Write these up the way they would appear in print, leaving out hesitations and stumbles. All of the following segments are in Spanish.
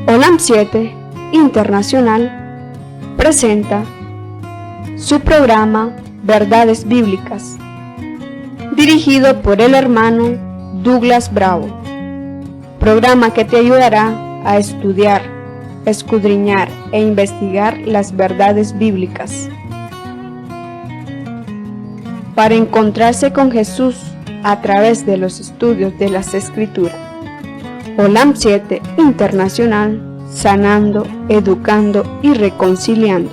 OLAM 7 Internacional presenta su programa Verdades Bíblicas, dirigido por el hermano Douglas Bravo, programa que te ayudará a estudiar, escudriñar e investigar las verdades bíblicas para encontrarse con Jesús a través de los estudios de las Escrituras. OLAM 7 Internacional, sanando, educando y reconciliando.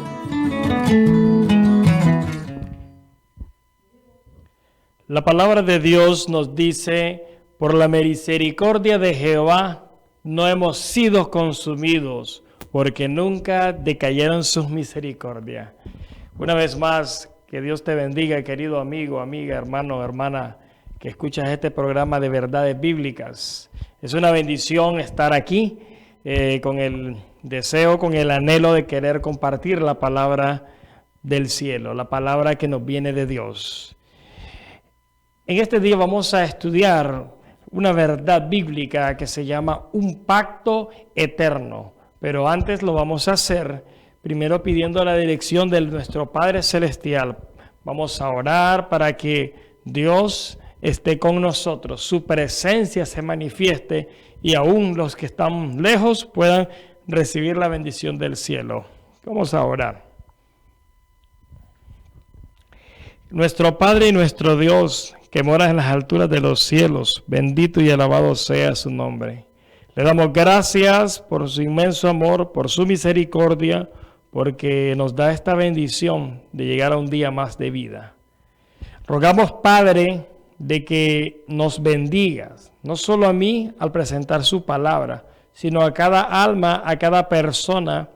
La palabra de Dios nos dice: por la misericordia de Jehová no hemos sido consumidos, porque nunca decayeron sus misericordias. Una vez más, que Dios te bendiga, querido amigo, amiga, hermano, hermana, que escuchas este programa de verdades bíblicas. Es una bendición estar aquí con el deseo, con el anhelo de querer compartir la palabra del cielo, la palabra que nos viene de Dios. En este día vamos a estudiar una verdad bíblica que se llama un pacto eterno. Pero antes lo vamos a hacer primero pidiendo la dirección de nuestro Padre Celestial. Vamos a orar para que Dios esté con nosotros, su presencia se manifieste y aún los que están lejos puedan recibir la bendición del cielo. Vamos a orar. Nuestro Padre y nuestro Dios, que mora en las alturas de los cielos, bendito y alabado sea su nombre. Le damos gracias por su inmenso amor, por su misericordia, porque nos da esta bendición de llegar a un día más de vida. Rogamos, Padre, de que nos bendigas, no solo a mí al presentar su palabra, sino a cada alma, a cada persona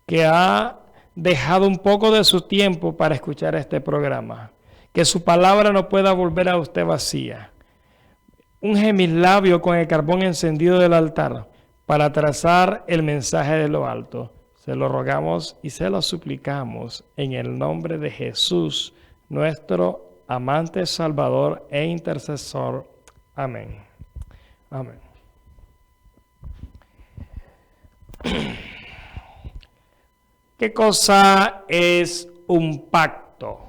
que ha dejado un poco de su tiempo para escuchar este programa. Que su palabra no pueda volver a usted vacía. Unge mis labios con el carbón encendido del altar para trazar el mensaje de lo alto. Se lo rogamos y se lo suplicamos en el nombre de Jesús, nuestro amante, Salvador e intercesor. Amén. Amén. ¿Qué cosa es un pacto?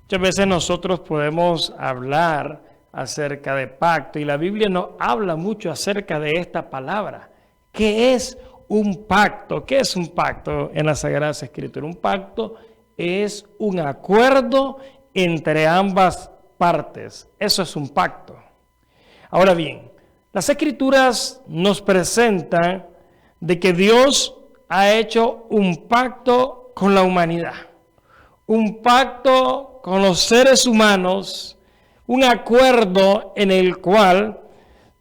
Muchas veces nosotros podemos hablar acerca de pacto y la Biblia nos habla mucho acerca de esta palabra. ¿Qué es un pacto? ¿Qué es un pacto en las Sagradas Escrituras? Un pacto es un acuerdo entre ambas partes. Eso es un pacto. Ahora bien, las Escrituras nos presentan de que Dios ha hecho un pacto con la humanidad. Un pacto con los seres humanos, un acuerdo en el cual,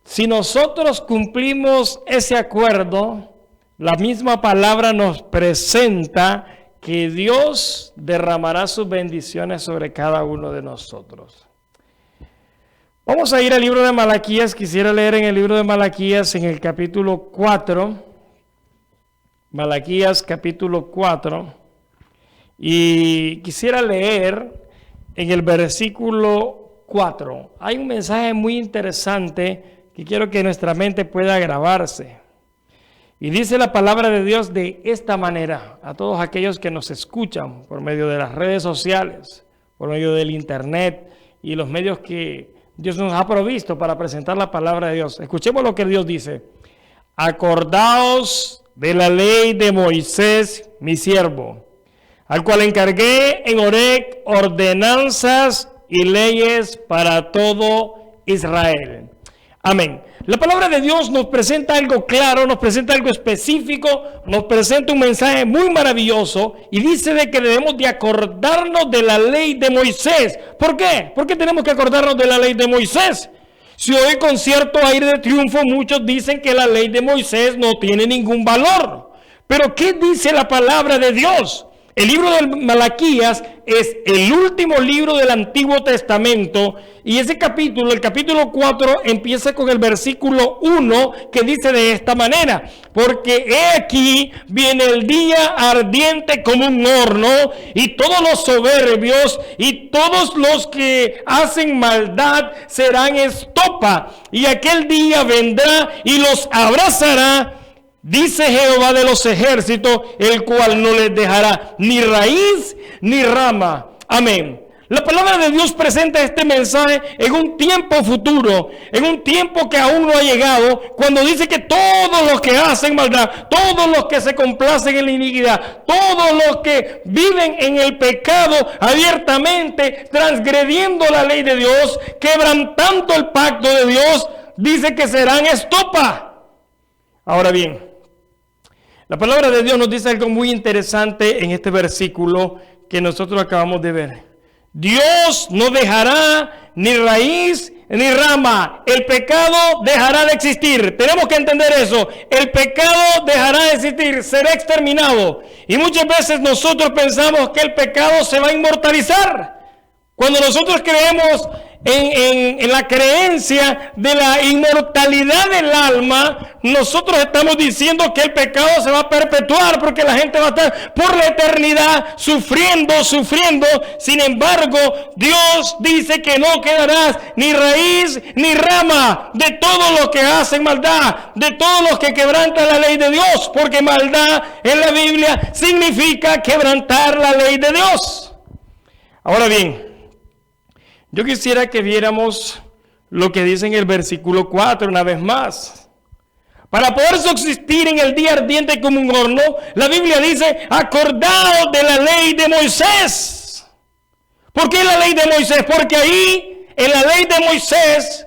si nosotros cumplimos ese acuerdo, la misma palabra nos presenta que Dios derramará sus bendiciones sobre cada uno de nosotros. Vamos a ir al libro de Malaquías. Quisiera leer en el libro de Malaquías, en el capítulo 4. Malaquías, capítulo 4. Y quisiera leer en el versículo 4. Hay un mensaje muy interesante que quiero que nuestra mente pueda grabarse. Y dice la palabra de Dios de esta manera a todos aquellos que nos escuchan por medio de las redes sociales, por medio del internet y los medios que Dios nos ha provisto para presentar la palabra de Dios. Escuchemos lo que Dios dice. Acordaos de la ley de Moisés, mi siervo, al cual encargué en Horeb ordenanzas y leyes para todo Israel. Amén. La palabra de Dios nos presenta algo claro, nos presenta algo específico, nos presenta un mensaje muy maravilloso y dice de que debemos de acordarnos de la ley de Moisés. ¿Por qué? ¿Por qué tenemos que acordarnos de la ley de Moisés? Si hoy con cierto aire de triunfo muchos dicen que la ley de Moisés no tiene ningún valor. Pero ¿qué dice la palabra de Dios? El libro de Malaquías es el último libro del Antiguo Testamento y ese capítulo, el capítulo 4, empieza con el versículo 1 que dice de esta manera: porque he aquí viene el día ardiente como un horno y todos los soberbios y todos los que hacen maldad serán estopa, y aquel día vendrá y los abrazará dice Jehová de los ejércitos, el cual no les dejará ni raíz ni rama. Amén. La palabra de Dios presenta este mensaje en un tiempo futuro, en un tiempo que aún no ha llegado, cuando dice que todos los que hacen maldad, todos los que se complacen en la iniquidad, todos los que viven en el pecado abiertamente, transgrediendo la ley de Dios, quebrantando el pacto de Dios, dice que serán estopa. Ahora bien, la palabra de Dios nos dice algo muy interesante en este versículo que nosotros acabamos de ver. Dios no dejará ni raíz ni rama. El pecado dejará de existir. Tenemos que entender eso. El pecado dejará de existir, será exterminado. Y muchas veces nosotros pensamos que el pecado se va a inmortalizar. Cuando nosotros creemos en la creencia de la inmortalidad del alma, nosotros estamos diciendo que el pecado se va a perpetuar porque la gente va a estar por la eternidad sufriendo. Sin embargo, Dios dice que no quedarás ni raíz ni rama de todos los que hacen maldad, de todos los que quebrantan la ley de Dios, porque maldad en la Biblia significa quebrantar la ley de Dios. Ahora bien, yo quisiera que viéramos lo que dice en el versículo 4 una vez más. Para poder subsistir en el día ardiente como un horno, la Biblia dice, acordaos de la ley de Moisés. ¿Por qué la ley de Moisés? Porque ahí, en la ley de Moisés,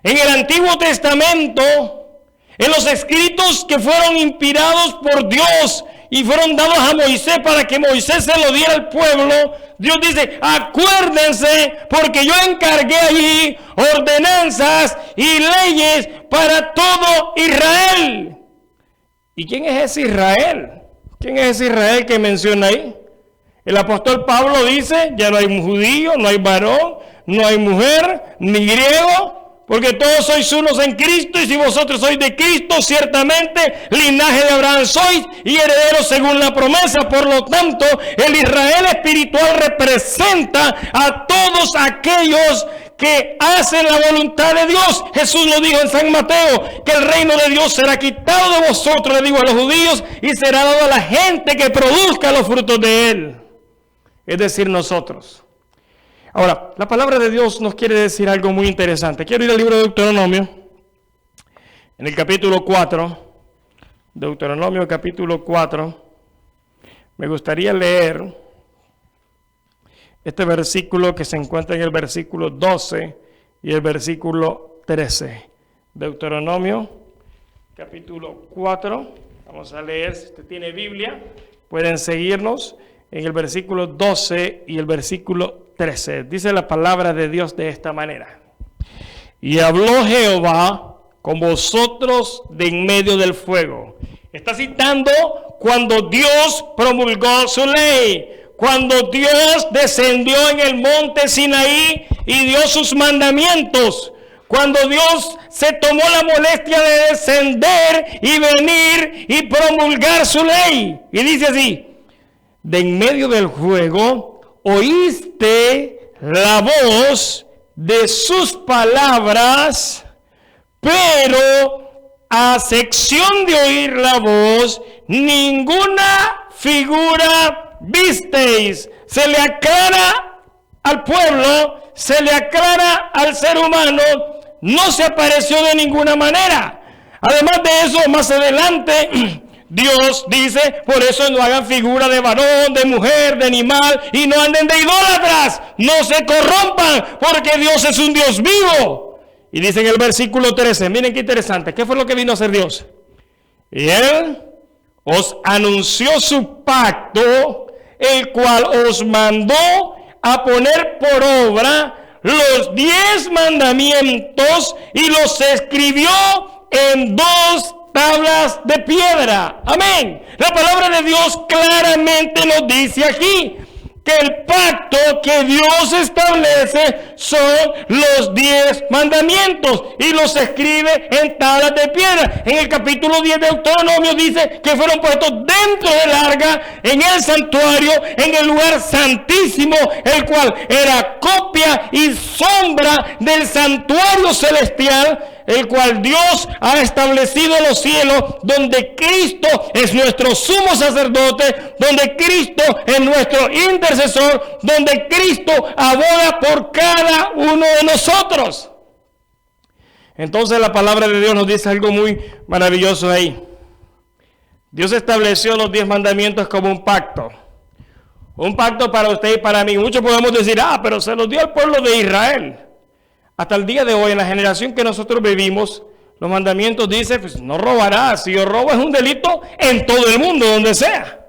en el Antiguo Testamento, en los escritos que fueron inspirados por Dios y fueron dados a Moisés para que Moisés se lo diera al pueblo, Dios dice, acuérdense, porque yo encargué allí ordenanzas y leyes para todo Israel. ¿Y quién es ese Israel? ¿Quién es ese Israel que menciona ahí? El apóstol Pablo dice, ya no hay judío, no hay varón, no hay mujer, ni griego, porque todos sois unos en Cristo, y si vosotros sois de Cristo, ciertamente linaje de Abraham sois y herederos según la promesa. Por lo tanto, el Israel espiritual representa a todos aquellos que hacen la voluntad de Dios. Jesús lo dijo en San Mateo, que el reino de Dios será quitado de vosotros, le digo a los judíos, y será dado a la gente que produzca los frutos de él. Es decir, nosotros. Ahora, la palabra de Dios nos quiere decir algo muy interesante. Quiero ir al libro de Deuteronomio, en el capítulo 4, Deuteronomio capítulo 4. Me gustaría leer este versículo que se encuentra en el versículo 12 y el versículo 13. Deuteronomio capítulo 4. Vamos a leer, si usted tiene Biblia, pueden seguirnos en el versículo 12 y el versículo 13. Dice la palabra de Dios de esta manera. Y habló Jehová con vosotros de en medio del fuego. Está citando cuando Dios promulgó su ley, cuando Dios descendió en el monte Sinaí y dio sus mandamientos, cuando Dios se tomó la molestia de descender y venir y promulgar su ley. Y dice así, de en medio del fuego oíste la voz de sus palabras, pero a sección de oír la voz, ninguna figura visteis. Se le aclara al pueblo, se le aclara al ser humano, no se apareció de ninguna manera. Además de eso, más adelante Dios dice, por eso no hagan figura de varón, de mujer, de animal, y no anden de idólatras, no se corrompan, porque Dios es un Dios vivo. Y dice en el versículo 13, miren qué interesante, ¿qué fue lo que vino a hacer Dios? Y Él os anunció su pacto, el cual os mandó a poner por obra los 10 mandamientos y los escribió en 2 tablas de piedra. Amén. La palabra de Dios claramente nos dice aquí que el pacto que Dios establece son los 10 mandamientos y los escribe en tablas de piedra. En el capítulo 10 de Deuteronomio dice que fueron puestos dentro del arca, en el santuario, en el lugar santísimo, el cual era copia y sombra del santuario celestial, el cual Dios ha establecido en los cielos, donde Cristo es nuestro sumo sacerdote, donde Cristo es nuestro intercesor, donde Cristo aboga por cada uno de nosotros. Entonces la palabra de Dios nos dice algo muy maravilloso ahí. Dios estableció los 10 mandamientos como un pacto. Un pacto para usted y para mí. Muchos podemos decir, pero se los dio al pueblo de Israel. Hasta el día de hoy, en la generación que nosotros vivimos, los mandamientos dicen, pues no robarás. Si yo robo es un delito en todo el mundo, donde sea.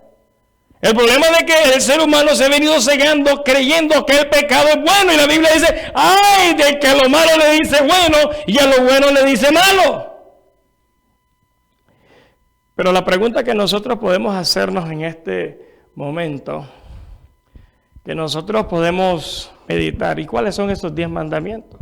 El problema es de que el ser humano se ha venido cegando creyendo que el pecado es bueno. Y la Biblia dice, ¡ay! De que a lo malo le dice bueno y a lo bueno le dice malo. Pero la pregunta que nosotros podemos hacernos en este momento, que nosotros podemos meditar, ¿y cuáles son esos 10 mandamientos?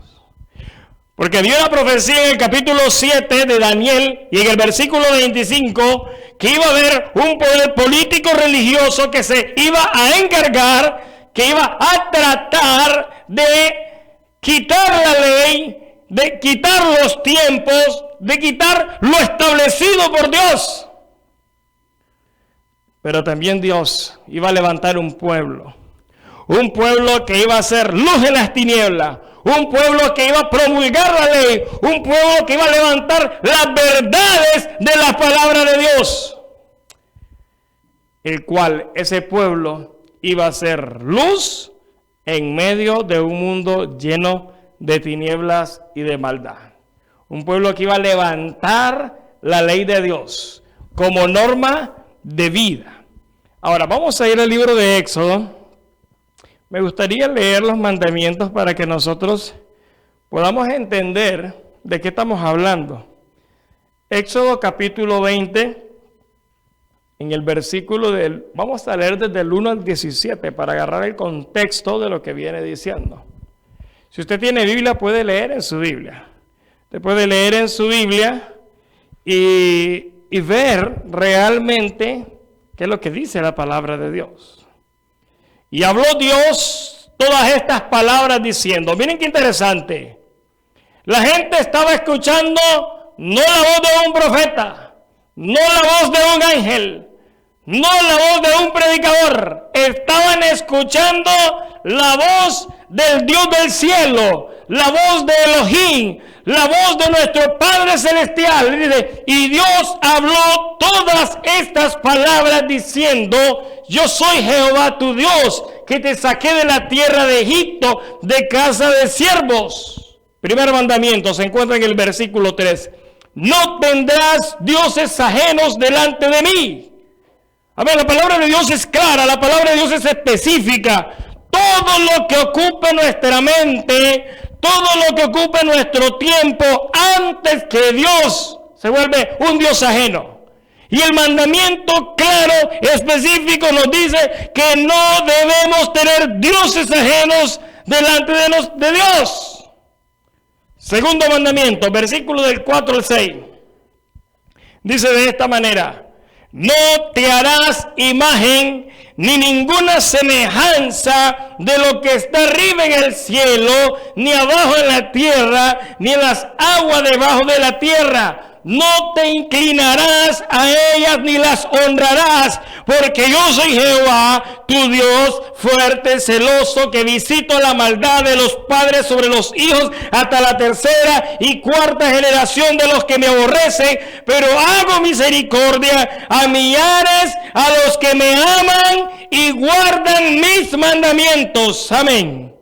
Porque dio la profecía en el capítulo 7 de Daniel y en el versículo 25 que iba a haber un poder político religioso que se iba a encargar, que iba a tratar de quitar la ley, de quitar los tiempos, de quitar lo establecido por Dios. Pero también Dios iba a levantar un pueblo que iba a ser luz en las tinieblas, un pueblo que iba a promulgar la ley, un pueblo que iba a levantar las verdades de la palabra de Dios, el cual ese pueblo iba a ser luz en medio de un mundo lleno de tinieblas y de maldad. Un pueblo que iba a levantar la ley de Dios como norma de vida. Ahora vamos a ir al libro de Éxodo. Me gustaría leer los mandamientos para que nosotros podamos entender de qué estamos hablando. Éxodo capítulo 20, en el versículo vamos a leer desde el 1 al 17 para agarrar el contexto de lo que viene diciendo. Si usted tiene Biblia, puede leer en su Biblia. Usted puede leer en su Biblia y ver realmente qué es lo que dice la palabra de Dios. Y habló Dios todas estas palabras diciendo, miren qué interesante, la gente estaba escuchando no la voz de un profeta, no la voz de un ángel, no la voz de un predicador, estaban escuchando la voz del Dios del cielo, la voz de Elohim, la voz de nuestro Padre Celestial. Y Dios habló todas estas palabras diciendo, yo soy Jehová tu Dios, que te saqué de la tierra de Egipto, de casa de siervos. Primer mandamiento se encuentra en el versículo 3. No tendrás dioses ajenos delante de mí. A ver, la palabra de Dios es clara, la palabra de Dios es específica. Todo lo que ocupe nuestra mente, todo lo que ocupe nuestro tiempo, antes que Dios, se vuelve un Dios ajeno. Y el mandamiento claro, específico, nos dice que no debemos tener dioses ajenos delante de Dios. Segundo mandamiento, versículo del 4 al 6. Dice de esta manera, no te harás imagen ni ninguna semejanza de lo que está arriba en el cielo, ni abajo en la tierra, ni en las aguas debajo de la tierra. No te inclinarás a ellas ni las honrarás, porque yo soy Jehová, tu Dios, fuerte, celoso, que visito la maldad de los padres sobre los hijos hasta la tercera y cuarta generación de los que me aborrecen, pero hago misericordia a millares, a los que me aman y guardan mis mandamientos. Amén.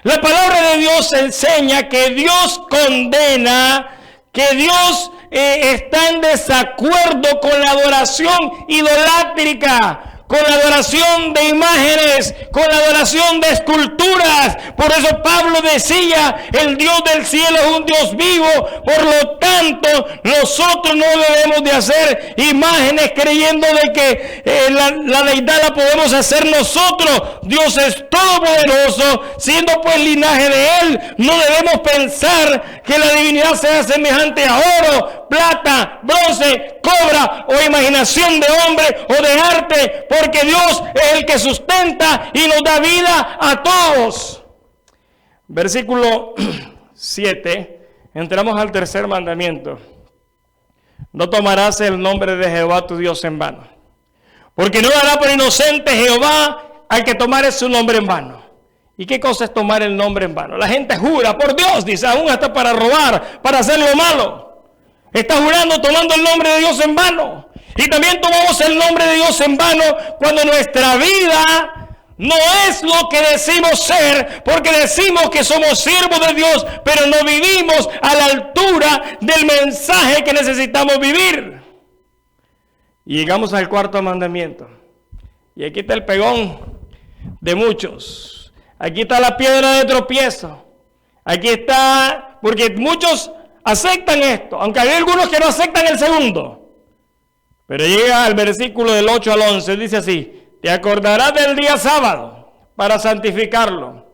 La palabra de Dios enseña que Dios condena, que Dios está en desacuerdo con la adoración idolátrica, con la adoración de imágenes, con la adoración de esculturas. Por eso Pablo decía, el Dios del cielo es un Dios vivo, por lo tanto nosotros no debemos de hacer imágenes creyendo de que la deidad la podemos hacer nosotros. Dios es todopoderoso, siendo pues linaje de Él, no debemos pensar que la divinidad sea semejante a oro, plata, bronce, cobra o imaginación de hombre o de arte, porque Dios es el que sustenta y nos da vida a todos. Versículo 7 entramos al tercer mandamiento. No tomarás el nombre de Jehová tu Dios en vano, porque no dará por inocente Jehová al que tomare su nombre en vano. ¿Y qué cosa es tomar el nombre en vano? La gente jura por Dios, dice, aún hasta para robar, para hacer lo malo. Está jurando tomando el nombre de Dios en vano. Y también tomamos el nombre de Dios en vano cuando nuestra vida no es lo que decimos ser, porque decimos que somos siervos de Dios, pero no vivimos a la altura del mensaje que necesitamos vivir. Y llegamos al cuarto mandamiento. Y aquí está el pegón de muchos. Aquí está la piedra de tropiezo. Aquí está, porque muchos aceptan esto, aunque hay algunos que no aceptan el segundo. Pero llega al versículo del 8 al 11, dice así: te acordarás del día sábado para santificarlo.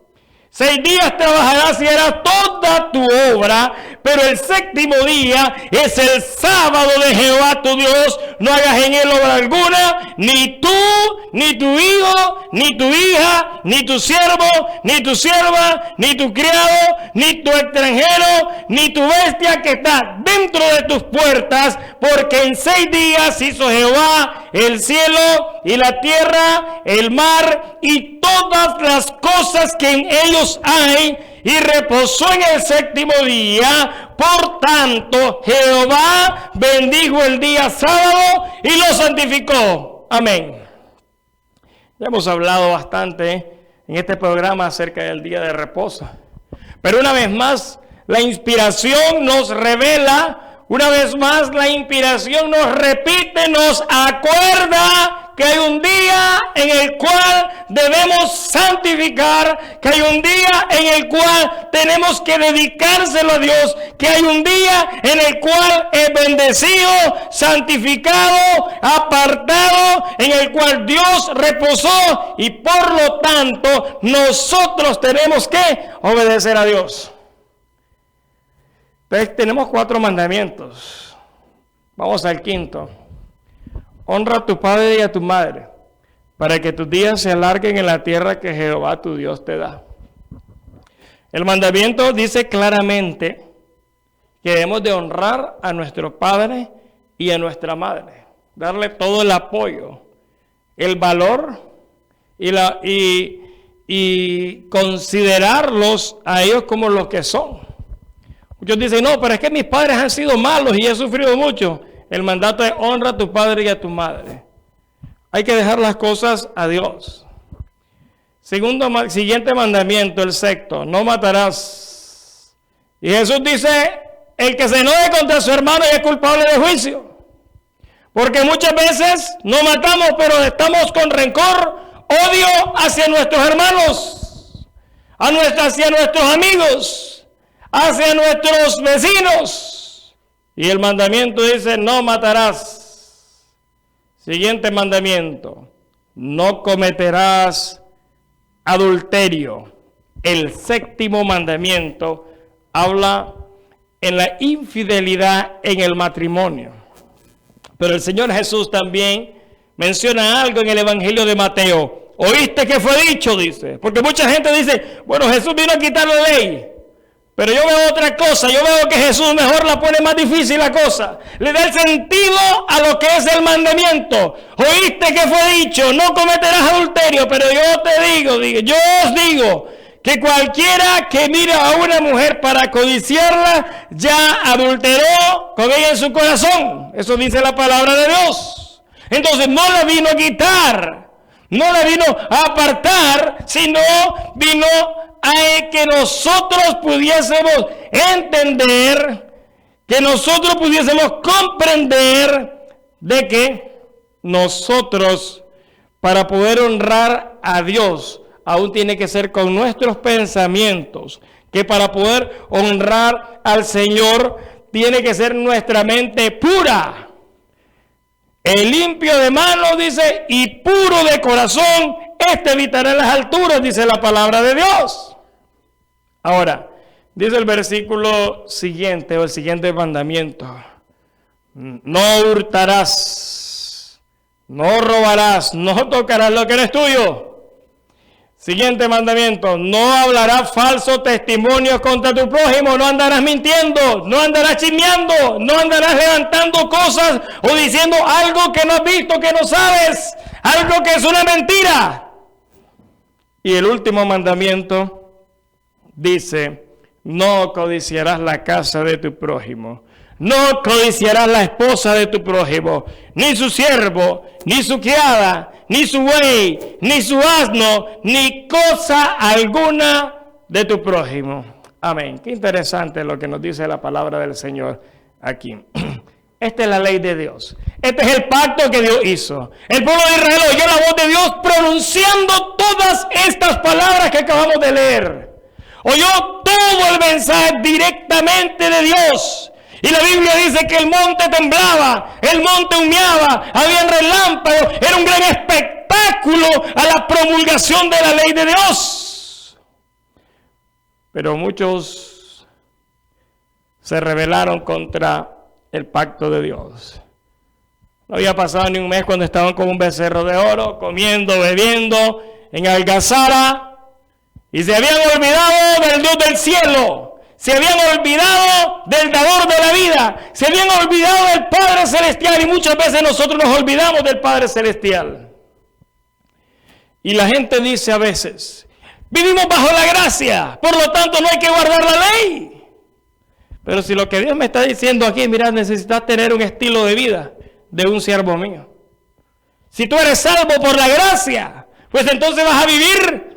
6 días trabajarás y harás toda tu obra, pero el séptimo día es el sábado de Jehová tu Dios. No hagas en él obra alguna, ni tú, ni tu hijo, ni tu hija, ni tu siervo, ni tu sierva, ni tu criado, ni tu extranjero, ni tu bestia que está dentro de tus puertas, porque en 6 días hizo Jehová el cielo y la tierra, el mar y todas las cosas que en ellos hay, y reposó en el séptimo día. Por tanto, Jehová bendijo el día sábado y lo santificó. Amén. Ya hemos hablado bastante en este programa acerca del día de reposo. Pero una vez más, la inspiración nos revela, una vez más la inspiración nos repite, nos acuerda que hay un día en el cual debemos santificar, que hay un día en el cual tenemos que dedicárselo a Dios, que hay un día en el cual es bendecido, santificado, apartado, en el cual Dios reposó, y por lo tanto nosotros tenemos que obedecer a Dios. Entonces tenemos 4 mandamientos. Vamos al quinto. Honra a tu padre y a tu madre, para que tus días se alarguen en la tierra que Jehová tu Dios te da. El mandamiento dice claramente que debemos de honrar a nuestro padre y a nuestra madre, darle todo el apoyo, el valor y considerarlos a ellos como lo que son. Muchos dicen, no, pero es que mis padres han sido malos y he sufrido mucho. El mandato es honra a tu padre y a tu madre. Hay que dejar las cosas a Dios. Siguiente mandamiento, el sexto: no matarás. Y Jesús dice, el que se enoje contra su hermano es culpable de juicio. Porque muchas veces no matamos, pero estamos con rencor, odio hacia nuestros hermanos, hacia nuestros amigos, hacia nuestros vecinos. Y el mandamiento dice, no matarás. Siguiente mandamiento, no cometerás adulterio. El séptimo mandamiento habla en la infidelidad en el matrimonio. Pero el Señor Jesús también menciona algo en el Evangelio de Mateo. ¿Oíste que fue dicho? Dice. Porque mucha gente dice, bueno, Jesús vino a quitar la ley. Pero yo veo otra cosa, yo veo que Jesús mejor la pone más difícil la cosa. Le da el sentido a lo que es el mandamiento. Oíste que fue dicho, no cometerás adulterio, pero yo te digo, yo os digo, que cualquiera que mire a una mujer para codiciarla, ya adulteró con ella en su corazón. Eso dice la palabra de Dios. Entonces no la vino a quitar, no la vino a apartar, sino vino a que nosotros pudiésemos entender, que nosotros pudiésemos comprender de que nosotros, para poder honrar a Dios, aún tiene que ser con nuestros pensamientos, que para poder honrar al Señor tiene que ser nuestra mente pura. El limpio de manos, dice, y puro de corazón, este habitará en las alturas, dice la palabra de Dios. Ahora, dice el versículo siguiente, o el siguiente mandamiento: no hurtarás, no robarás, no tocarás lo que no es tuyo. Siguiente mandamiento: no hablarás falso testimonio contra tu prójimo, no andarás mintiendo, no andarás chismeando, no andarás levantando cosas o diciendo algo que no has visto, que no sabes, algo que es una mentira. Y el último mandamiento dice: no codiciarás la casa de tu prójimo, no codiciarás la esposa de tu prójimo, ni su siervo, ni su criada, ni su buey, ni su asno, ni cosa alguna de tu prójimo. Amén. Qué interesante lo que nos dice la palabra del Señor aquí. Esta es la ley de Dios. Este es el pacto que Dios hizo. El pueblo de Israel oyó la voz de Dios pronunciando todas estas palabras que acabamos de leer. Oyó todo el mensaje directamente de Dios. Y la Biblia dice que el monte temblaba, el monte humeaba, había relámpagos, era un gran espectáculo a la promulgación de la ley de Dios. Pero muchos se rebelaron contra el pacto de Dios. No había pasado ni un mes cuando estaban como un becerro de oro, comiendo, bebiendo en algazara, y se habían olvidado del Dios del cielo. Se habían olvidado del dador de la vida, se habían olvidado del Padre Celestial, y muchas veces nosotros nos olvidamos del Padre Celestial. Y la gente dice a veces: vivimos bajo la gracia, por lo tanto no hay que guardar la ley. Pero si lo que Dios me está diciendo aquí: mira, necesitas tener un estilo de vida de un siervo mío. Si tú eres salvo por la gracia, pues entonces vas a vivir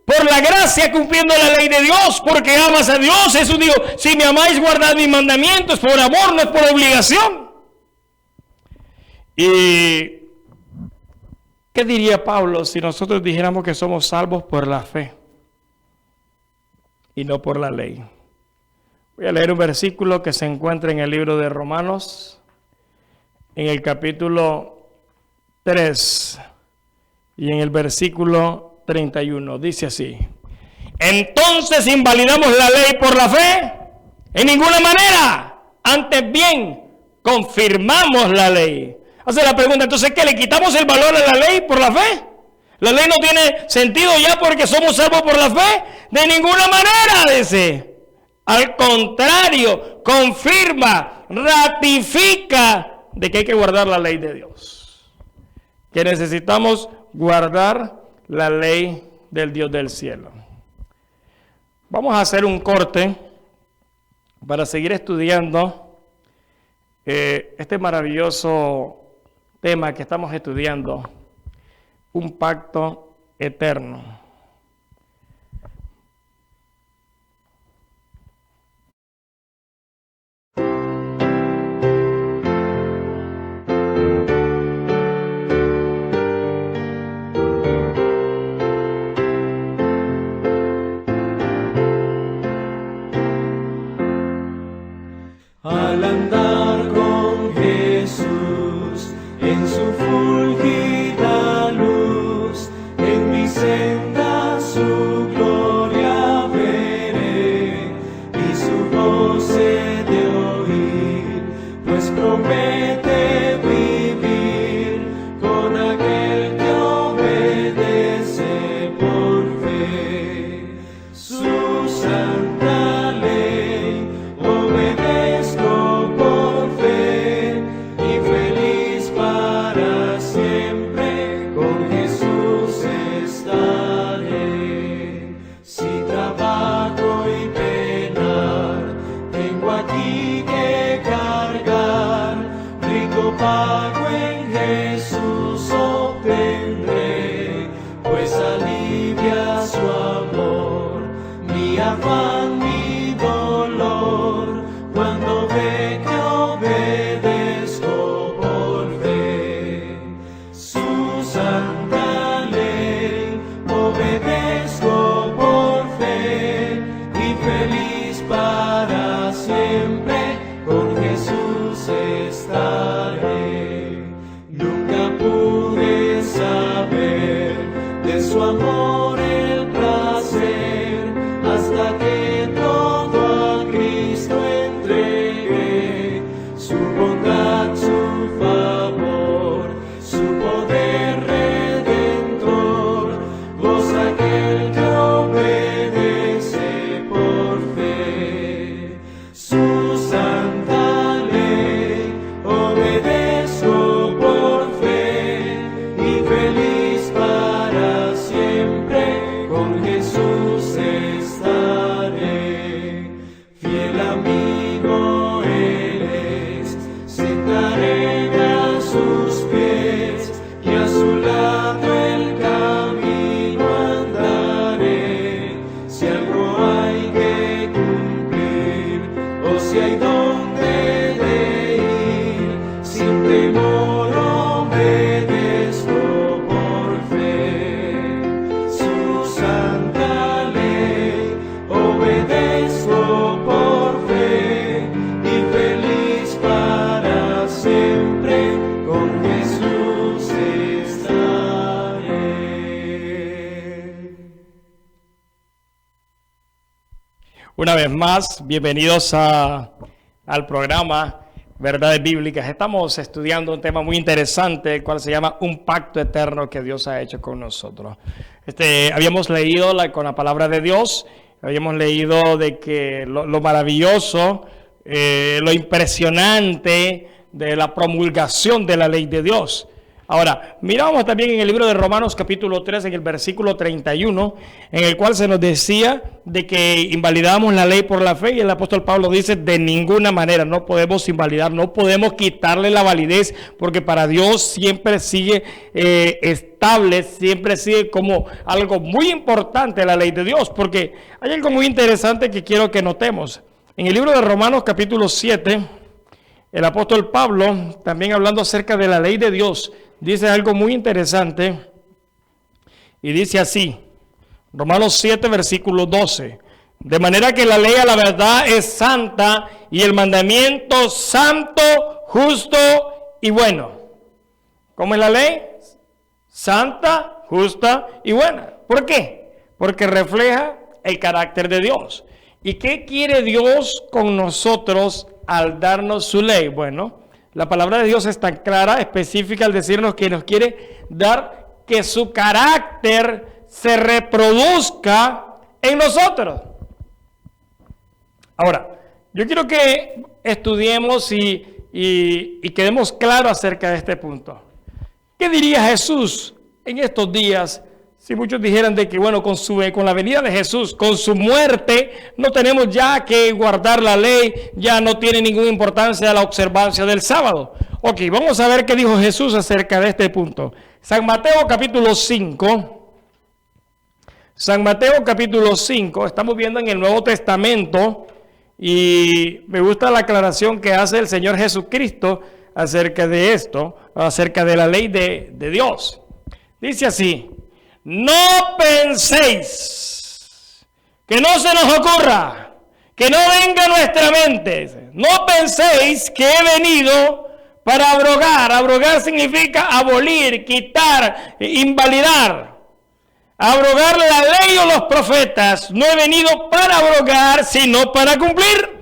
por la gracia, cumpliendo la ley de Dios, porque amas a Dios. Jesús dijo: si me amáis, guardad mis mandamientos. Por amor, no es por obligación. ¿Y qué diría Pablo si nosotros dijéramos que somos salvos por la fe y no por la ley? Voy a leer un versículo que se encuentra en el libro de Romanos, en el capítulo 3 y en el versículo 31, dice así: entonces invalidamos la ley por la fe, en ninguna manera, antes bien confirmamos la ley. Hace la pregunta: entonces ¿qué? ¿Le quitamos el valor a la ley por la fe? ¿La ley no tiene sentido ya porque somos salvos por la fe? De ninguna manera, dice. Al contrario, confirma, ratifica de que hay que guardar la ley de Dios, que necesitamos guardar la ley del Dios del cielo. Vamos a hacer un corte para seguir estudiando este maravilloso tema que estamos estudiando, un pacto eterno. Al andar con Jesús en su fulgida luz, en mi senda su gloria veré y su voz he de oír, pues promete vivir con aquel que obedece por fe. Su santa ley obedezco por fe y feliz para siempre con Jesús estaré. Si trabajo y penar, tengo aquí que cargar, rico pago en Jesús obtendré, pues alivia su amor, mi afán, mi dolor, cuando ve que obedezco por fe. Su santa ley obedezco por fe y feliz para siempre con Jesús estaré. Nunca Una vez más, bienvenidos al programa Verdades Bíblicas. Estamos estudiando un tema muy interesante, el cual se llama Un pacto eterno que Dios ha hecho con nosotros. Habíamos leído con la palabra de Dios, habíamos leído de que lo maravilloso, lo impresionante de la promulgación de la ley de Dios. Ahora, miramos también en el libro de Romanos capítulo 3, en el versículo 31, en el cual se nos decía de que invalidamos la ley por la fe, y el apóstol Pablo dice, de ninguna manera, no podemos invalidar, no podemos quitarle la validez, porque para Dios siempre sigue estable, siempre sigue como algo muy importante la ley de Dios, porque hay algo muy interesante que quiero que notemos. En el libro de Romanos capítulo 7, el apóstol Pablo, también hablando acerca de la ley de Dios, dice algo muy interesante y dice así, Romanos 7, versículo 12, de manera que la ley a la verdad es santa y el mandamiento santo, justo y bueno. ¿Cómo es la ley? Santa, justa y buena. ¿Por qué? Porque refleja el carácter de Dios. ¿Y qué quiere Dios con nosotros al darnos su ley? Bueno, la palabra de Dios es tan clara, específica al decirnos que nos quiere dar que su carácter se reproduzca en nosotros. Ahora, yo quiero que estudiemos y quedemos claros acerca de este punto. ¿Qué diría Jesús en estos días si muchos dijeran de que, bueno, con la venida de Jesús, con su muerte, no tenemos ya que guardar la ley, ya no tiene ninguna importancia la observancia del sábado? Ok, vamos a ver qué dijo Jesús acerca de este punto. San Mateo capítulo 5. San Mateo capítulo 5, estamos viendo en el Nuevo Testamento, y me gusta la aclaración que hace el Señor Jesucristo acerca de esto, acerca de la ley de Dios. Dice así: no penséis, que no se nos ocurra, que no venga a nuestra mente. No penséis que he venido para abrogar. Abrogar significa abolir, quitar, invalidar. Abrogar la ley o los profetas. No he venido para abrogar, sino para cumplir.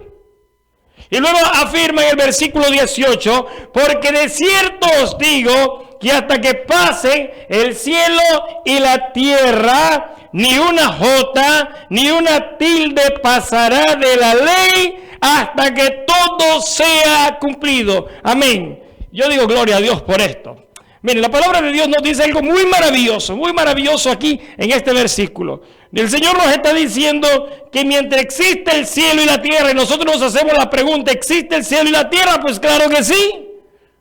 Y luego afirma en el versículo 18, porque de cierto os digo que hasta que pasen el cielo y la tierra, ni una jota, ni una tilde pasará de la ley hasta que todo sea cumplido. Amén. Yo digo gloria a Dios por esto. Miren, la palabra de Dios nos dice algo muy maravilloso aquí en este versículo. El Señor nos está diciendo que mientras existe el cielo y la tierra, y nosotros nos hacemos la pregunta, ¿existe el cielo y la tierra? Pues claro que sí.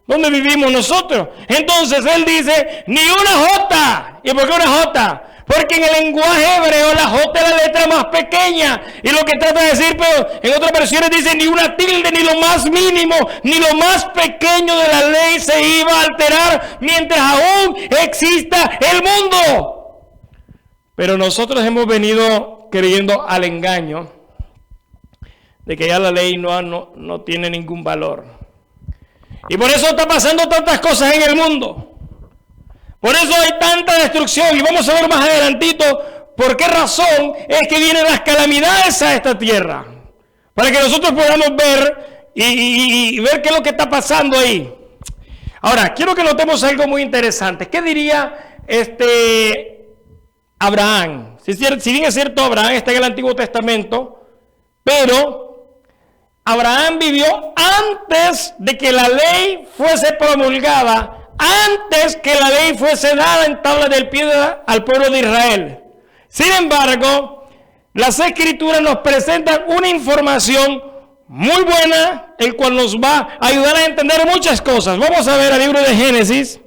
¿Dónde vivimos nosotros? Entonces Él dice, ni una jota. ¿Y por qué una jota? Porque en el lenguaje hebreo la jota es la letra más pequeña. Y lo que trata de decir, pero en otras versiones dice, ni una tilde, ni lo más mínimo, ni lo más pequeño de la ley se iba a alterar mientras aún exista el mundo. Pero nosotros hemos venido creyendo al engaño de que ya la ley no tiene ningún valor. Y por eso está pasando tantas cosas en el mundo. Por eso hay tanta destrucción. Y vamos a ver más adelantito por qué razón es que vienen las calamidades a esta tierra. Para que nosotros podamos ver y ver qué es lo que está pasando ahí. Ahora, quiero que notemos algo muy interesante. ¿Qué diría Abraham? Si bien es cierto, Abraham está en el Antiguo Testamento, pero Abraham vivió antes de que la ley fuese promulgada, antes que la ley fuese dada en tabla del piedra al pueblo de Israel. Sin embargo, las Escrituras nos presentan una información muy buena, el cual nos va a ayudar a entender muchas cosas. Vamos a ver el libro de Génesis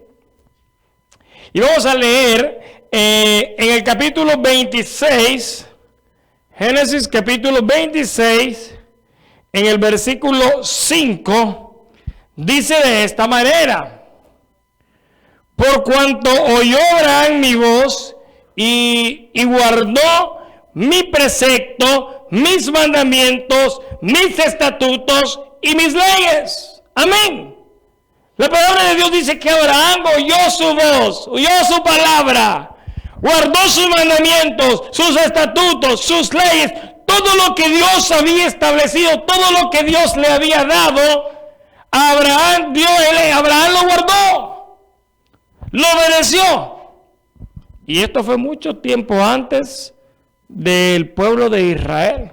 y vamos a leer en el capítulo 26, Génesis capítulo 26, en el versículo 5, dice de esta manera: por cuanto oyó Abraham mi voz y guardó mi precepto, mis mandamientos, mis estatutos y mis leyes. Amén. La palabra de Dios dice que Abraham oyó su voz, oyó su palabra, guardó sus mandamientos, sus estatutos, sus leyes, todo lo que Dios había establecido, todo lo que Dios le había dado, Abraham lo guardó, lo obedeció. Y esto fue mucho tiempo antes del pueblo de Israel.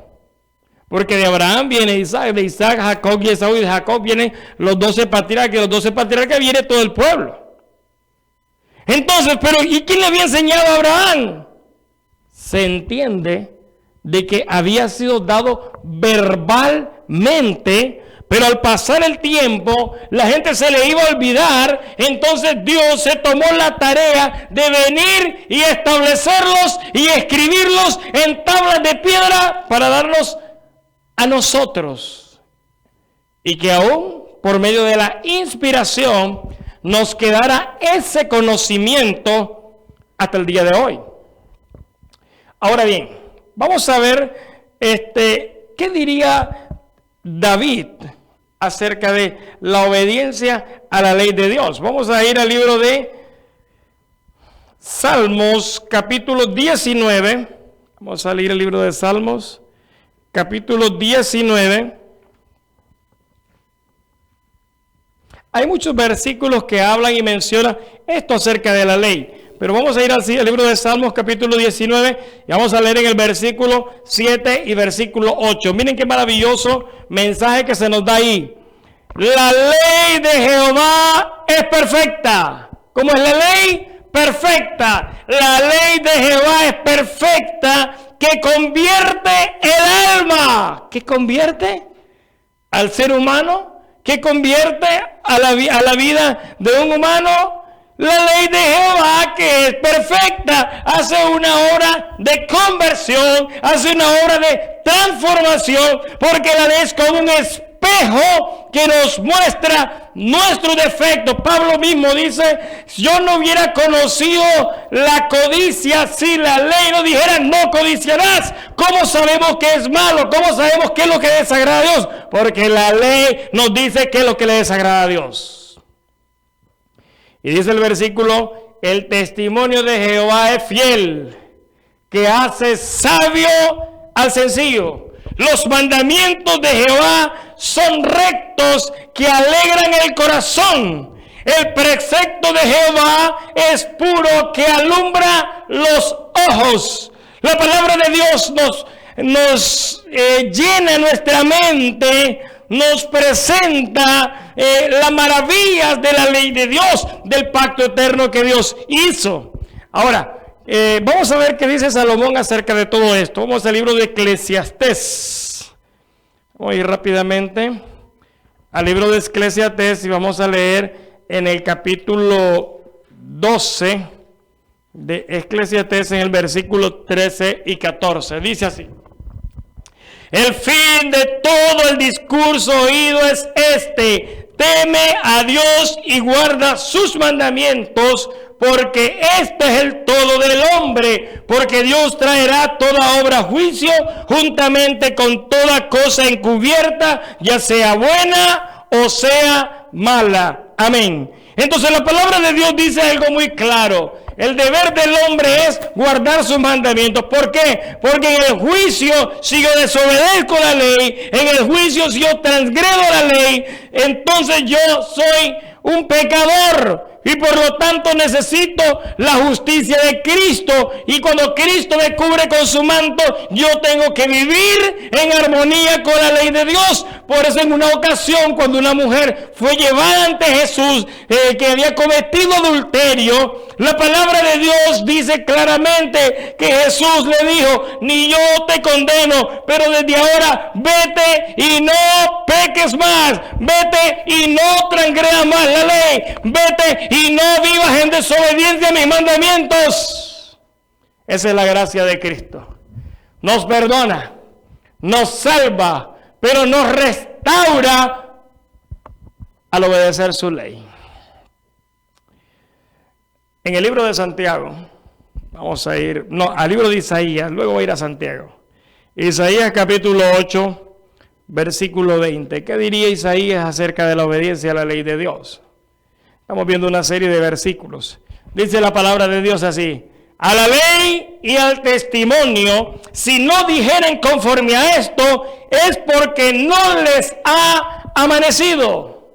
Porque de Abraham viene Isaac, de Isaac Jacob y Esaú, y de Jacob vienen los 12 patriarcas, y los 12 patriarcas viene todo el pueblo. Entonces, pero ¿y quién le había enseñado a Abraham? Se entiende de que había sido dado verbalmente, pero al pasar el tiempo, la gente se le iba a olvidar. Entonces Dios se tomó la tarea de venir y establecerlos y escribirlos en tablas de piedra para darlos a nosotros, y que aún por medio de la inspiración nos quedara ese conocimiento hasta el día de hoy. Ahora bien, vamos a ver qué diría David acerca de la obediencia a la ley de Dios. Vamos a ir al libro de Salmos, capítulo 19. Vamos a leer el libro de Salmos, capítulo 19. Hay muchos versículos que hablan y mencionan esto acerca de la ley, pero vamos a ir al libro de Salmos, capítulo 19, y vamos a leer en el versículo 7 y versículo 8. Miren qué maravilloso mensaje que se nos da ahí. La ley de Jehová es perfecta. ¿Cómo es la ley? Perfecta. La ley de Jehová es perfecta, que convierte el alma. ¿Qué convierte? Al ser humano. ¿Qué convierte a la vida de un humano? La ley de Jehová, que es perfecta, hace una obra de conversión, hace una obra de transformación, porque la ley es como un espejo que nos muestra nuestros defectos. Pablo mismo dice: yo no hubiera conocido la codicia si la ley no dijera no codiciarás. ¿Cómo sabemos que es malo? ¿Cómo sabemos qué es lo que desagrada a Dios? Porque la ley nos dice qué es lo que le desagrada a Dios. Y dice el versículo: el testimonio de Jehová es fiel, que hace sabio al sencillo. Los mandamientos de Jehová son rectos, que alegran el corazón. El precepto de Jehová es puro, que alumbra los ojos. La palabra de Dios nos llena nuestra mente, nos presenta las maravillas de la ley de Dios, del pacto eterno que Dios hizo. Ahora, vamos a ver qué dice Salomón acerca de todo esto. Vamos al libro de Eclesiastés. Vamos a ir rápidamente al libro de Eclesiastés y vamos a leer en el capítulo 12 de Eclesiastés, en el versículo 13 y 14. Dice así: el fin de todo el discurso oído es este: teme a Dios y guarda sus mandamientos, porque este es el todo del hombre, porque Dios traerá toda obra a juicio, juntamente con toda cosa encubierta, ya sea buena o sea mala. Amén. Entonces la palabra de Dios dice algo muy claro: el deber del hombre es guardar sus mandamientos. ¿Por qué? Porque en el juicio, si yo desobedezco la ley, en el juicio, si yo transgredo la ley, entonces yo soy un pecador. Y por lo tanto necesito la justicia de Cristo. Y cuando Cristo me cubre con su manto, yo tengo que vivir en armonía con la ley de Dios. Por eso en una ocasión, cuando una mujer fue llevada ante Jesús, que había cometido adulterio, la palabra de Dios dice claramente que Jesús le dijo: ni yo te condeno, pero desde ahora vete y no peques más. Vete y no transgredas más la ley. Vete y no vivas en desobediencia a mis mandamientos. Esa es la gracia de Cristo. Nos perdona, nos salva, pero nos restaura al obedecer su ley. En el libro de Santiago, vamos a ir, al libro de Isaías, luego voy a ir a Santiago. Isaías capítulo 8, versículo 20. ¿Qué diría Isaías acerca de la obediencia a la ley de Dios? Estamos viendo una serie de versículos. Dice la palabra de Dios así: a la ley y al testimonio, si no dijeren conforme a esto, es porque no les ha amanecido.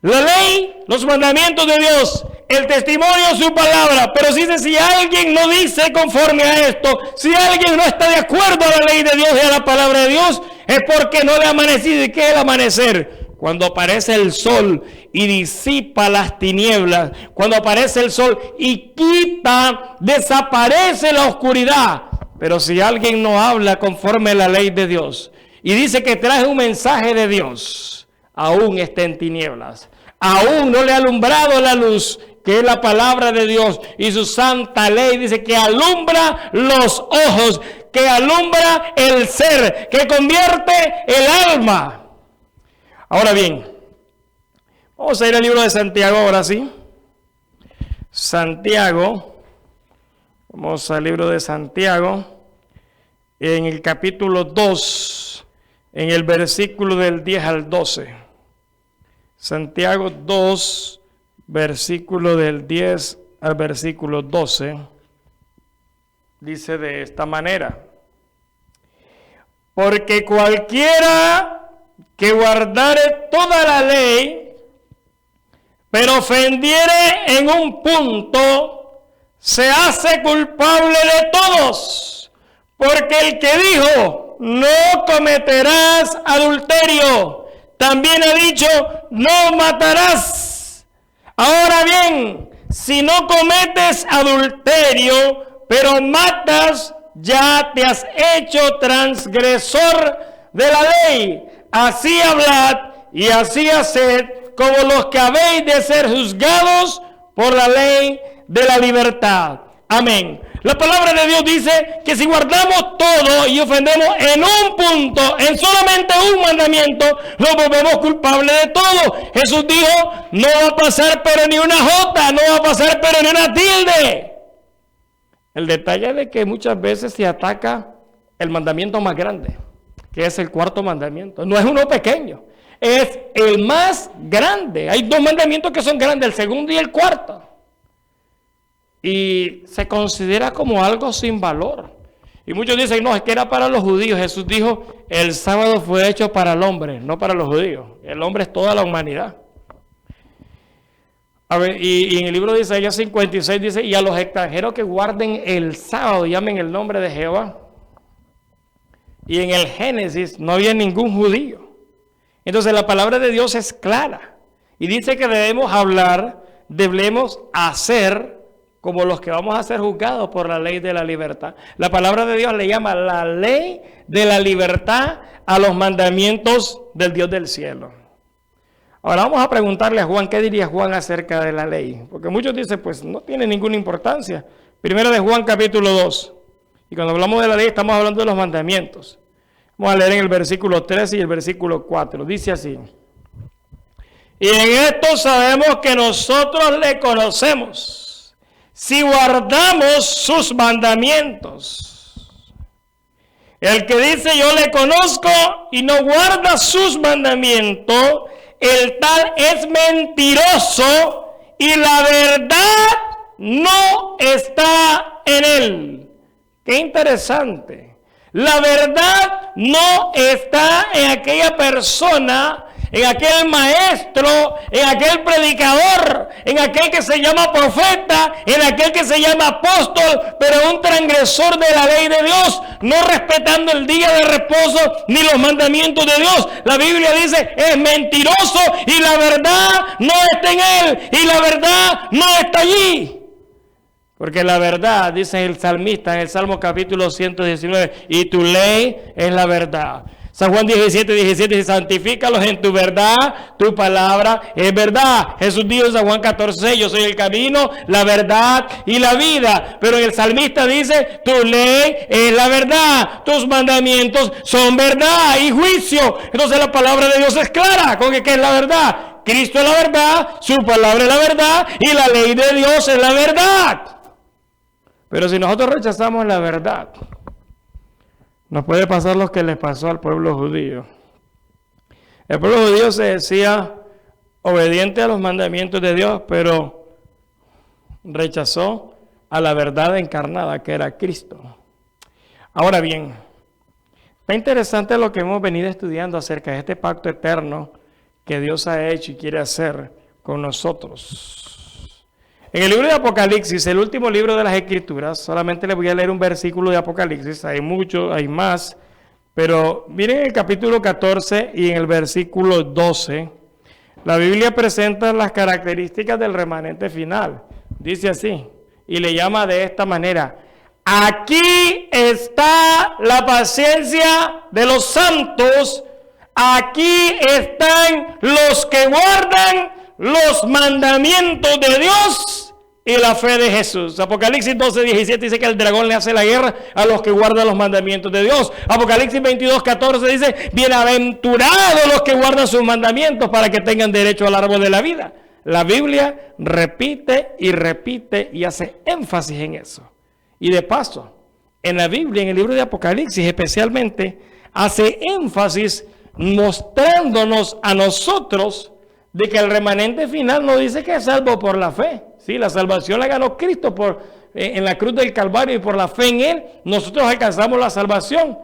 La ley, los mandamientos de Dios, el testimonio, su palabra. Pero si alguien no dice conforme a esto, si alguien no está de acuerdo a la ley de Dios y a la palabra de Dios, es porque no le ha amanecido. ¿Y qué es el amanecer? Cuando aparece el sol y disipa las tinieblas, cuando aparece el sol y desaparece la oscuridad. Pero si alguien no habla conforme a la ley de Dios y dice que trae un mensaje de Dios, aún está en tinieblas, aún no le ha alumbrado la luz, que es la palabra de Dios y su santa ley, dice que alumbra los ojos, que alumbra el ser, que convierte el alma. Ahora bien, vamos a ir al libro de Santiago ahora sí. Santiago, vamos al libro de Santiago, en el capítulo 2, en el versículo del 10 al 12. Santiago 2, versículo del 10 al versículo 12, dice de esta manera: porque cualquiera que guardare toda la ley, pero ofendiere en un punto, se hace culpable de todos. Porque el que dijo, no cometerás adulterio, también ha dicho, no matarás. Ahora bien, si no cometes adulterio, pero matas, ya te has hecho transgresor de la ley. Así hablad y así haced, como los que habéis de ser juzgados por la ley de la libertad. Amén. La palabra de Dios dice que si guardamos todo y ofendemos en un punto, en solamente un mandamiento, nos volvemos culpables de todo. Jesús dijo, no va a pasar pero ni una jota, no va a pasar pero ni una tilde. El detalle es de que muchas veces se ataca el mandamiento más grande, que es el cuarto mandamiento. No es uno pequeño, es el más grande. Hay dos mandamientos que son grandes, el segundo y el cuarto. Y se considera como algo sin valor. Y muchos dicen, no, es que era para los judíos. Jesús dijo, el sábado fue hecho para el hombre, no para los judíos. El hombre es toda la humanidad. A ver, y en el libro de Isaías 56 dice, y a los extranjeros que guarden el sábado, llamen el nombre de Jehová. Y en el Génesis no había ningún judío. Entonces la palabra de Dios es clara. Y dice que debemos hablar, debemos hacer como los que vamos a ser juzgados por la ley de la libertad. La palabra de Dios le llama la ley de la libertad a los mandamientos del Dios del cielo. Ahora vamos a preguntarle a Juan, ¿qué diría Juan acerca de la ley? Porque muchos dicen, pues no tiene ninguna importancia. Primero de Juan capítulo 2. Y cuando hablamos de la ley estamos hablando de los mandamientos. Vamos a leer en el versículo 13 y el versículo 4. Dice así: y en esto sabemos que nosotros le conocemos, si guardamos sus mandamientos. El que dice yo le conozco y no guarda sus mandamientos, el tal es mentiroso y la verdad no está en él. Qué interesante. La verdad no está en aquella persona, en aquel maestro, en aquel predicador, en aquel que se llama profeta, en aquel que se llama apóstol, pero un transgresor de la ley de Dios, no respetando el día de reposo ni los mandamientos de Dios. La Biblia dice, es mentiroso y la verdad no está en él, y la verdad no está allí. Porque la verdad, dice el salmista en el Salmo capítulo 119, y tu ley es la verdad. San Juan 17 dice, santifícalos en tu verdad, tu palabra es verdad. Jesús dijo en San Juan 14, yo soy el camino, la verdad y la vida. Pero el salmista dice, tu ley es la verdad, tus mandamientos son verdad y juicio. Entonces la palabra de Dios es clara con que ¿qué es la verdad? Cristo es la verdad, su palabra es la verdad y la ley de Dios es la verdad. Pero si nosotros rechazamos la verdad, nos puede pasar lo que les pasó al pueblo judío. El pueblo judío se decía obediente a los mandamientos de Dios, pero rechazó a la verdad encarnada que era Cristo. Ahora bien, está interesante lo que hemos venido estudiando acerca de este pacto eterno que Dios ha hecho y quiere hacer con nosotros. En el libro de Apocalipsis, el último libro de las Escrituras, solamente les voy a leer un versículo de Apocalipsis, hay muchos, hay más, pero miren el capítulo 14 y en el versículo 12, la Biblia presenta las características del remanente final. Dice así, y le llama de esta manera: aquí está la paciencia de los santos, aquí están los que guardan los mandamientos de Dios y la fe de Jesús. Apocalipsis 12:17 dice que el dragón le hace la guerra a los que guardan los mandamientos de Dios. Apocalipsis 22:14 dice: bienaventurados los que guardan sus mandamientos para que tengan derecho al árbol de la vida. La Biblia repite y repite y hace énfasis en eso. Y de paso, en la Biblia, en el libro de Apocalipsis especialmente, hace énfasis mostrándonos a nosotros de que el remanente final no dice que es salvo por la fe. Sí, la salvación la ganó Cristo en la cruz del Calvario, y por la fe en Él nosotros alcanzamos la salvación.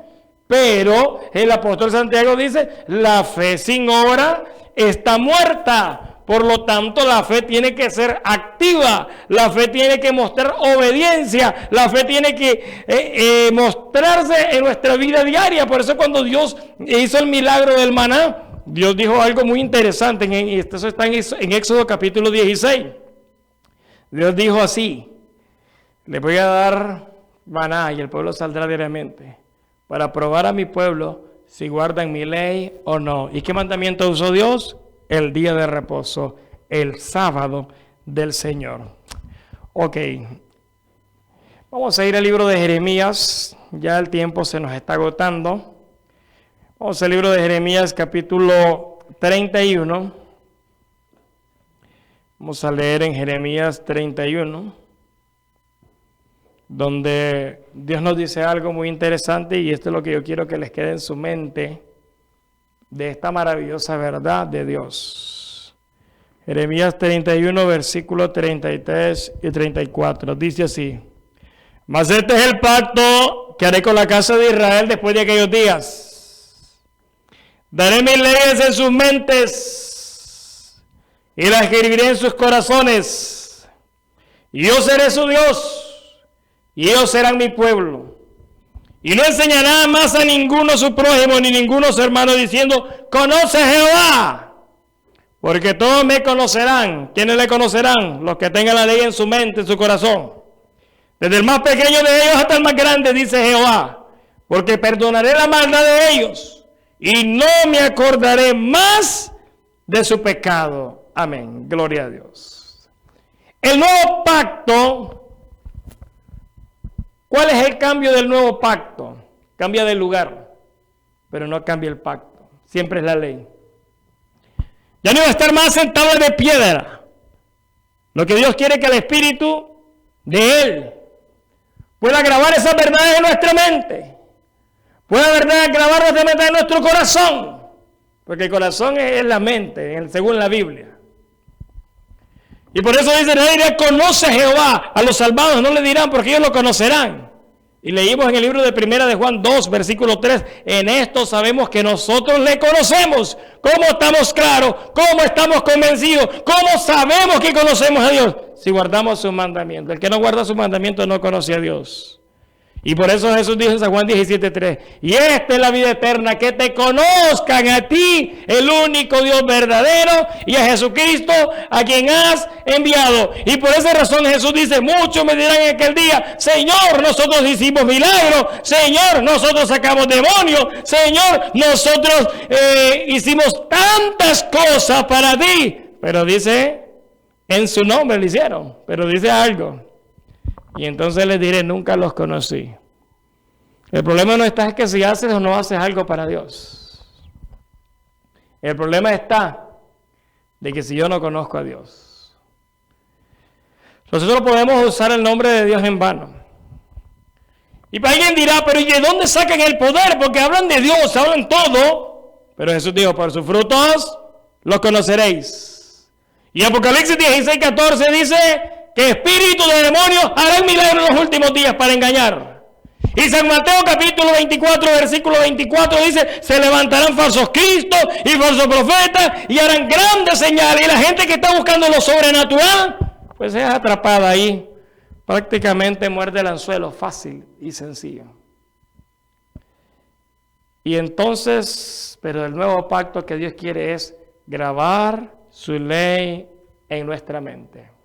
Pero el apóstol Santiago dice: la fe sin obra está muerta. Por lo tanto, la fe tiene que ser activa, la fe tiene que mostrar obediencia, la fe tiene que mostrarse en nuestra vida diaria. Por eso cuando Dios hizo el milagro del maná, Dios dijo algo muy interesante, y esto está en Éxodo capítulo 16. Dios dijo así: le voy a dar maná y el pueblo saldrá diariamente para probar a mi pueblo si guardan mi ley o no. ¿Y qué mandamiento usó Dios? El día de reposo, el sábado del Señor. Ok, vamos a ir al libro de Jeremías, ya el tiempo se nos está agotando. Vamos al libro de Jeremías capítulo 31. Vamos a leer en Jeremías 31, donde Dios nos dice algo muy interesante, y esto es lo que yo quiero que les quede en su mente, de esta maravillosa verdad de Dios. Jeremías 31, versículos 33 y 34, dice así: mas este es el pacto que haré con la casa de Israel después de aquellos días. Daré mis leyes en sus mentes y las escribiré en sus corazones. Y yo seré su Dios, y ellos serán mi pueblo. Y no enseñará más a ninguno su prójimo, ni ninguno su hermano, diciendo: conoce a Jehová, porque todos me conocerán. ¿Quiénes le conocerán? Los que tengan la ley en su mente, en su corazón. Desde el más pequeño de ellos hasta el más grande, dice Jehová, porque perdonaré la maldad de ellos, y no me acordaré más de su pecado. Amén. Gloria a Dios. El nuevo pacto. ¿Cuál es el cambio del nuevo pacto? Cambia de lugar, pero no cambia el pacto. Siempre es la ley. Ya no va a estar más sentado de piedra. Lo que Dios quiere es que el Espíritu de Él pueda grabar esas verdades en nuestra mente. Pueda grabar nuestra mente en nuestro corazón. Porque el corazón es la mente, según la Biblia. Y por eso dice: nadie dirá conoce a Jehová. A los salvados no le dirán, porque ellos lo conocerán. Y leímos en el libro de Primera de Juan 2, versículo 3. En esto sabemos que nosotros le conocemos. ¿Cómo estamos claros? ¿Cómo estamos convencidos? ¿Cómo sabemos que conocemos a Dios? Si guardamos sus mandamientos. El que no guarda sus mandamientos no conoce a Dios. Y por eso Jesús dijo en San Juan 17:3: y esta es la vida eterna, que te conozcan a ti, el único Dios verdadero, y a Jesucristo, a quien has enviado. Y por esa razón Jesús dice: muchos me dirán en aquel día: Señor, nosotros hicimos milagros, Señor, nosotros sacamos demonios, Señor, nosotros hicimos tantas cosas para ti. Pero dice, en su nombre lo hicieron, pero dice algo: y entonces les diré: nunca los conocí. El problema no está en que si haces o no haces algo para Dios. El problema está de que si yo no conozco a Dios. Nosotros podemos usar el nombre de Dios en vano. Y alguien dirá: pero ¿y de dónde sacan el poder? Porque hablan de Dios, hablan todo. Pero Jesús dijo: por sus frutos los conoceréis. Y Apocalipsis 16:14 dice que espíritus de demonios harán milagros en los últimos días para engañar. Y San Mateo capítulo 24, versículo 24 dice, se levantarán falsos cristos y falsos profetas y harán grandes señales. Y la gente que está buscando lo sobrenatural, pues es atrapada ahí. Prácticamente muerde el anzuelo, fácil y sencillo. Y entonces, pero el nuevo pacto que Dios quiere es grabar su ley en nuestra mente.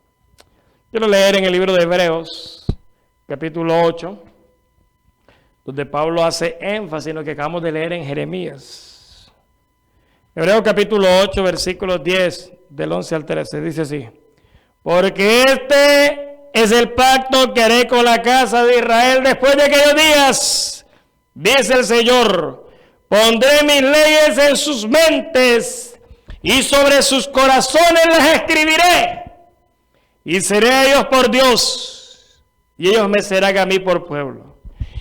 Quiero leer en el libro de Hebreos, capítulo 8, donde Pablo hace énfasis en lo que acabamos de leer en Jeremías. Hebreos capítulo 8, versículos 10, del 11 al 13, dice así. Porque este es el pacto que haré con la casa de Israel después de aquellos días, dice el Señor. Pondré mis leyes en sus mentes y sobre sus corazones las escribiré. Y seré a ellos por Dios, y ellos me serán a mí por pueblo.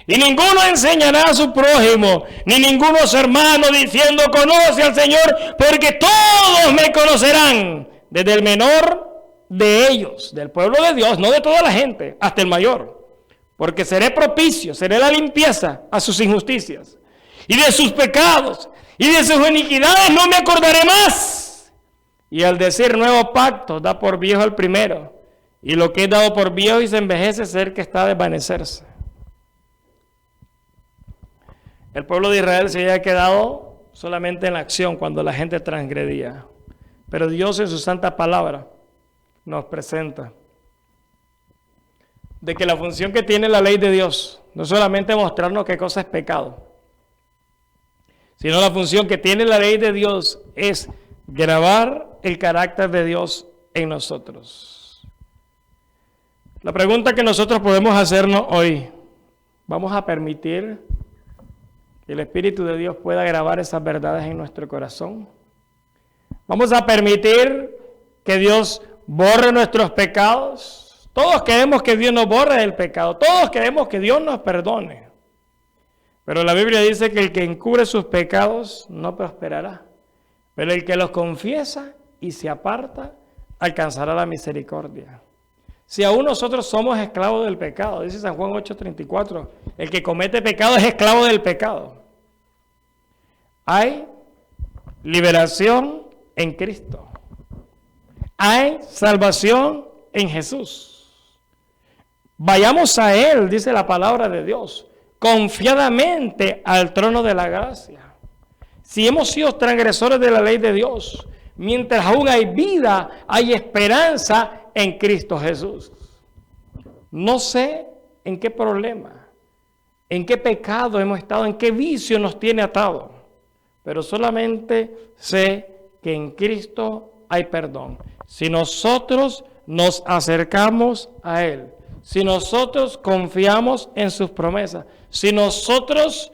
Y ninguno enseñará a su prójimo, ni ninguno a su hermano, diciendo, conoce al Señor, porque todos me conocerán, desde el menor de ellos, del pueblo de Dios, no de toda la gente, hasta el mayor. Porque seré propicio, seré la limpieza a sus injusticias, y de sus pecados, y de sus iniquidades no me acordaré más. Y al decir nuevo pacto, da por viejo el primero, y lo que es dado por viejo y se envejece es el que está a desvanecerse. El pueblo de Israel se había quedado solamente en la acción cuando la gente transgredía. Pero Dios en su santa palabra nos presenta de que la función que tiene la ley de Dios no solamente mostrarnos qué cosa es pecado, sino la función que tiene la ley de Dios es grabar el carácter de Dios en nosotros. La pregunta que nosotros podemos hacernos hoy, ¿vamos a permitir que el Espíritu de Dios pueda grabar esas verdades en nuestro corazón? ¿Vamos a permitir que Dios borre nuestros pecados? Todos queremos que Dios nos borre el pecado, todos queremos que Dios nos perdone. Pero la Biblia dice que el que encubre sus pecados no prosperará, pero el que los confiesa y se aparta alcanzará la misericordia. Si aún nosotros somos esclavos del pecado, dice San Juan 8:34, el que comete pecado es esclavo del pecado. Hay liberación en Cristo. Hay salvación en Jesús. Vayamos a Él, dice la palabra de Dios, confiadamente al trono de la gracia. Si hemos sido transgresores de la ley de Dios, mientras aún hay vida, hay esperanza en Cristo Jesús. No sé en qué problema, en qué pecado hemos estado, en qué vicio nos tiene atado, pero solamente sé que en Cristo hay perdón. Si nosotros nos acercamos a Él, si nosotros confiamos en sus promesas, si nosotros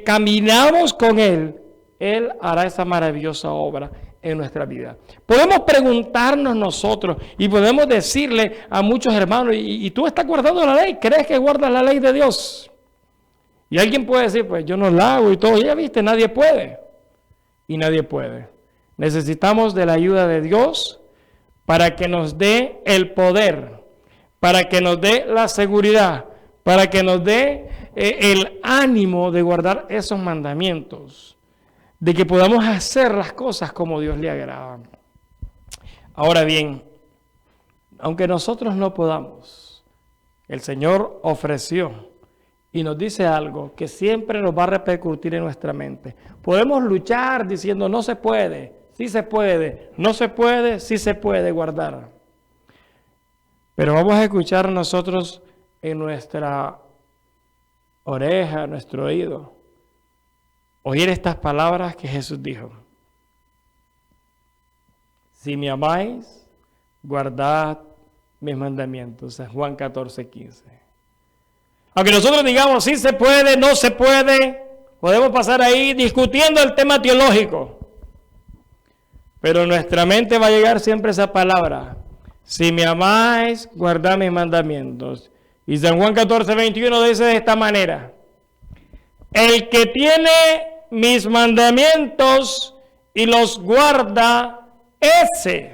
caminamos con Él, Él hará esa maravillosa obra en nuestra vida. Podemos preguntarnos nosotros y podemos decirle a muchos hermanos, ¿y tú estás guardando la ley? ¿Crees que guardas la ley de Dios? Y alguien puede decir, pues yo no la hago y todo. Ya viste, nadie puede. Y nadie puede. Necesitamos de la ayuda de Dios para que nos dé el poder, para que nos dé la seguridad, para que nos dé el ánimo de guardar esos mandamientos, de que podamos hacer las cosas como Dios le agrada. Ahora bien, aunque nosotros no podamos, el Señor ofreció y nos dice algo que siempre nos va a repercutir en nuestra mente. Podemos luchar diciendo no se puede, sí se puede, no se puede, sí se puede guardar. Pero vamos a escuchar nosotros en nuestra oreja, nuestro oído, oír estas palabras que Jesús dijo. Si me amáis, guardad mis mandamientos. San Juan 14:15. Aunque nosotros digamos sí se puede, no se puede, podemos pasar ahí discutiendo el tema teológico. Pero en nuestra mente va a llegar siempre esa palabra. Si me amáis, guardad mis mandamientos. Y San Juan 14:21 dice de esta manera: el que tiene mis mandamientos y los guarda, ese,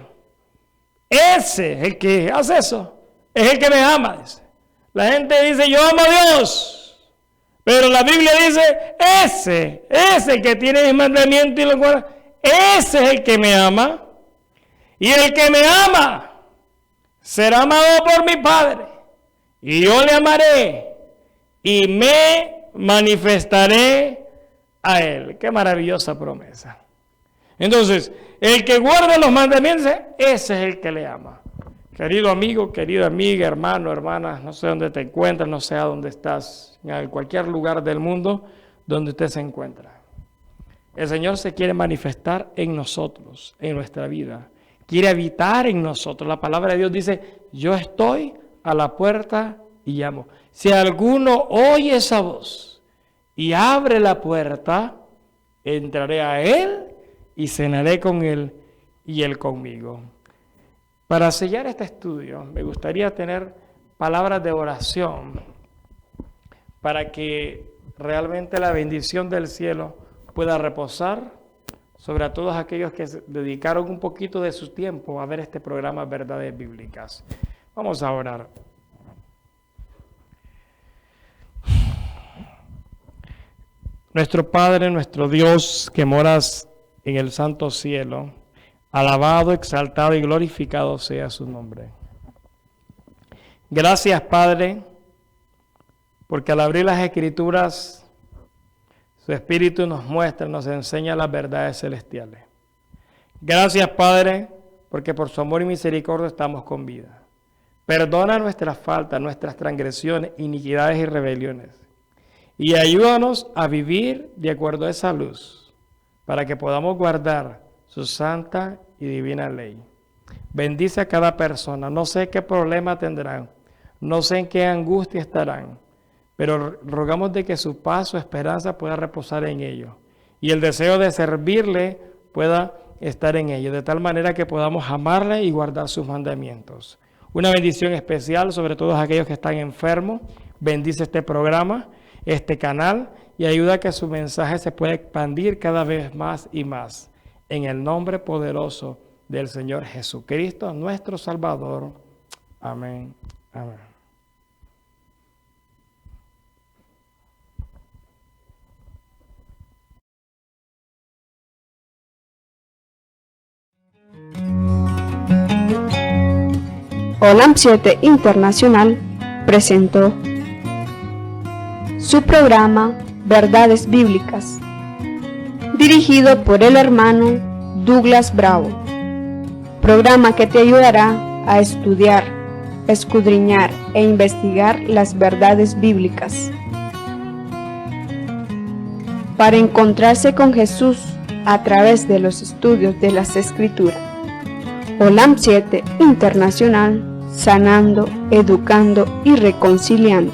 el que hace eso, es el que me ama. Dice. La gente dice, yo amo a Dios. Pero la Biblia dice, ese que tiene mis mandamientos y los guarda, ese es el que me ama. Y el que me ama será amado por mi Padre. Y yo le amaré y me manifestaré a él. Qué maravillosa promesa. Entonces, el que guarda los mandamientos, ese es el que le ama. Querido amigo, querida amiga, hermano, hermana, no sé dónde te encuentras, no sé a dónde estás, en cualquier lugar del mundo donde usted se encuentra. El Señor se quiere manifestar en nosotros, en nuestra vida. Quiere habitar en nosotros. La palabra de Dios dice, yo estoy a la puerta y llamo. Si alguno oye esa voz y abre la puerta, entraré a él y cenaré con él y él conmigo. Para sellar este estudio, me gustaría tener palabras de oración para que realmente la bendición del cielo pueda reposar sobre todos aquellos que dedicaron un poquito de su tiempo a ver este programa Verdades Bíblicas. Vamos a orar. Nuestro Padre, nuestro Dios, que moras en el santo cielo, alabado, exaltado y glorificado sea su nombre. Gracias, Padre, porque al abrir las Escrituras, su Espíritu nos muestra, nos enseña las verdades celestiales. Gracias, Padre, porque por su amor y misericordia estamos con vida. Perdona nuestras faltas, nuestras transgresiones, iniquidades y rebeliones. Y ayúdanos a vivir de acuerdo a esa luz, para que podamos guardar su santa y divina ley. Bendice a cada persona. No sé qué problema tendrán, no sé en qué angustia estarán, pero rogamos de que su paz, su esperanza pueda reposar en ellos y el deseo de servirle pueda estar en ellos, de tal manera que podamos amarle y guardar sus mandamientos. Una bendición especial sobre todos aquellos que están enfermos. Bendice este programa, este canal, y ayuda a que su mensaje se pueda expandir cada vez más y más. En el nombre poderoso del Señor Jesucristo, nuestro Salvador. Amén. Amén. Olam 7 Internacional presentó su programa Verdades Bíblicas, dirigido por el hermano Douglas Bravo, programa que te ayudará a estudiar, escudriñar e investigar las verdades bíblicas para encontrarse con Jesús a través de los estudios de las Escrituras. Olam 7 Internacional, sanando, educando y reconciliando.